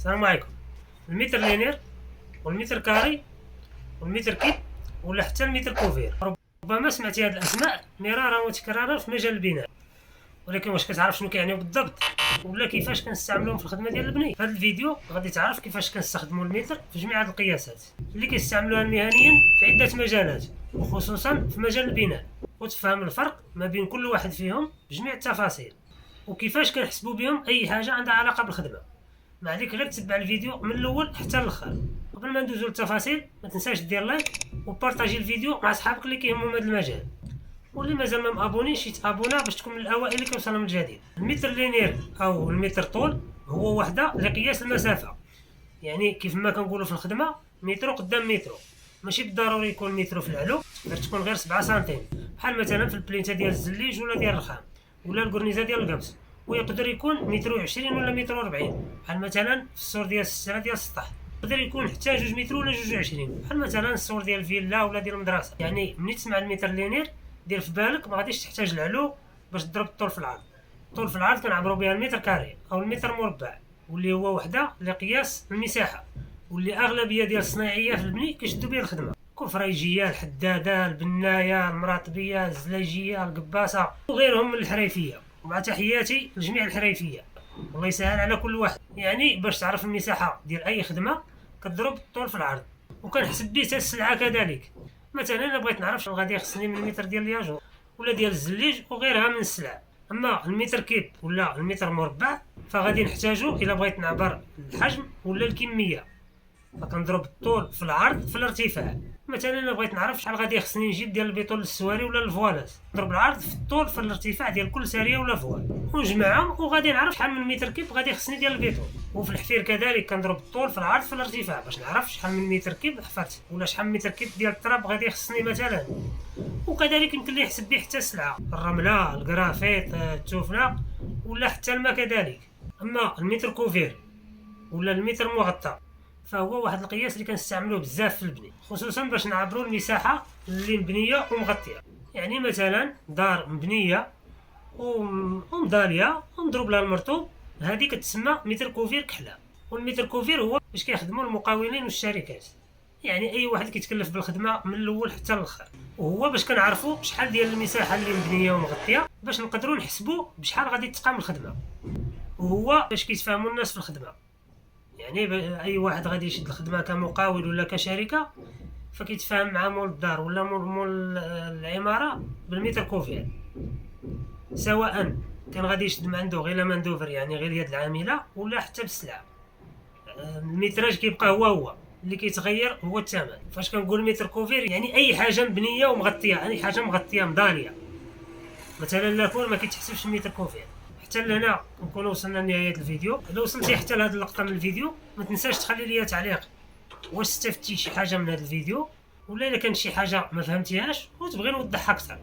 السلام عليكم. المتر لينير والمتر كاري والمتر كيب ولا حتى المتر كوفير، ربما سمعتي هذه الاسماء مرارا وتكرارا في مجال البناء، ولكن واش كتعرف شنو كيعنيو بالضبط ولا كيفاش كنستعملوهم في الخدمه ديال البني؟ في هذا الفيديو غادي تعرف كيفاش كنستخدموا المتر في جميع هذه القياسات اللي كيستعملوها مهنيا في عده مجالات، وخصوصا في مجال البناء، وتفهم الفرق ما بين كل واحد فيهم بجميع التفاصيل، وكيفاش كنحسبوا بهم اي حاجه عندها علاقه بالخدمه. ما عليك غير تتبع الفيديو من الاول حتى الاخر. قبل ما ندوزو للتفاصيل ما تنساش دير لايك وبارطاجي الفيديو مع صحابك اللي كيهمهم هذا المجال، واللي مازال ما مابونيش يتابونا باش تكون من الاوائل اللي كيوصلوا من الجديد. المتر لينير او المتر طول هو وحده لقياس المسافه، يعني كيف ما كنقولوا في الخدمه مترو قدام مترو، ماشي بالضروري يكون مترو في العلو، تكون غير 7 سنتيم، بحال مثلا في البلينته ديال الزليج ولا ديال الرخام ولا الكورنيزه ديال القبس، ويقدر يكون متر 20 ولا متر 40، بحال مثلا في السور ديال الستره ديال السطح يقدر يكون حتى 2 متر ولا 2 بحال مثلا السور ديال الفيلا ولا ديال المدرسه. يعني ملي تسمع المتر لينير دير في بالك ما غاديش تحتاج العلو باش تضرب الطول في العرض. الطول في العرض كنعبروا بها المتر كاري او المتر مربع، واللي هو وحده لقياس المساحه، واللي اغلبيه ديال الصنايعيه في البني كيشدوا بها الخدمه، الكفريجيه، الحداده، البنايه، المراطبيه، الزلاجيه، القباصه وغيرهم من الحريفيه. ومع تحياتي لجميع الحريفيه، والله يسهل على كل واحد. يعني باش تعرف المساحه ديال اي خدمه كتضرب الطول في العرض، وكنحسب به حتى السلعه كذلك. مثلا الا بغيت نعرف شنو غادي يخصني من المتر ديال الياجور ولا ديال الزليج وغيرها من السلع. اما المتر كيب ولا المتر مربع فغادي نحتاجو الا بغيت نعبر الحجم ولا الكميه، فكنضرب الطول في العرض في الارتفاع. مثلا الا بغيت نعرف شحال غادي يخصني نجيب ديال البيطول للسواري ولا الفوالات، نضرب العرض في الطول في الارتفاع ديال كل ساريه ولا فوال ونجمعهم، وغادي نعرف شحال من متر كيب غادي يخصني ديال البيطول. وفي الحفير كذلك كنضرب الطول في العرض في الارتفاع باش نعرف شحال من متر كيب حفرت ولا شحال من متر كيب ديال التراب غادي يخصني مثلا. وكذلك يمكن لي يحسب به حتى السلعه، الرمله، الكرافيط، التوفنا ولا حتى الماء كذلك. اما المتر كوفير ولا المتر مغطى فهو واحد القياس اللي كنستعملوه بزاف في البني، خصوصا باش نعبروا المساحه اللي مبنيه ومغطيه. يعني مثلا دار مبنيه ومضاليه ومضروب لها المرطوب، هذه كتسمى متر كوفير كحله. والمتر كوفير هو باش كيخدموا المقاولين والشركات، يعني اي واحد كيتكلف بالخدمه من الاول حتى الاخر، وهو باش كنعرفوا شحال ديال المساحه اللي مبنيه ومغطيه باش نقدروا نحسبوا بشحال غادي تقام الخدمه، وهو باش كيتفاهموا الناس في الخدمه. يعني اي واحد غادي يشد الخدمه كمقاول ولا كشركه فكيتفاهم مع مول الدار ولا مول العماره بالمتر كوفير، سواء كان غادي يشد من عنده غير ماندوفر يعني غير اليد العامله ولا حتى بالسلعه. المتراج كيبقى هو اللي كيتغير هو الثمن. فاش كنقول متر كوفير يعني اي حاجه مبنيه ومغطيه، اي حاجه مغطيه مضاليه. مثلا لاكون ما كيتحسبش متر كوفير. حتى لهنا نكونوا وصلنا لنهايه الفيديو. اذا وصلتي حتى لهاد اللقطه من الفيديو ما تنساش تخلي لي تعليق واش استفدتي شي حاجه من هذا الفيديو، ولا الا كانت شي حاجه ما فهمتيهاش وتبغي نوضحها اكثر.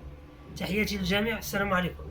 تحياتي للجميع، السلام عليكم.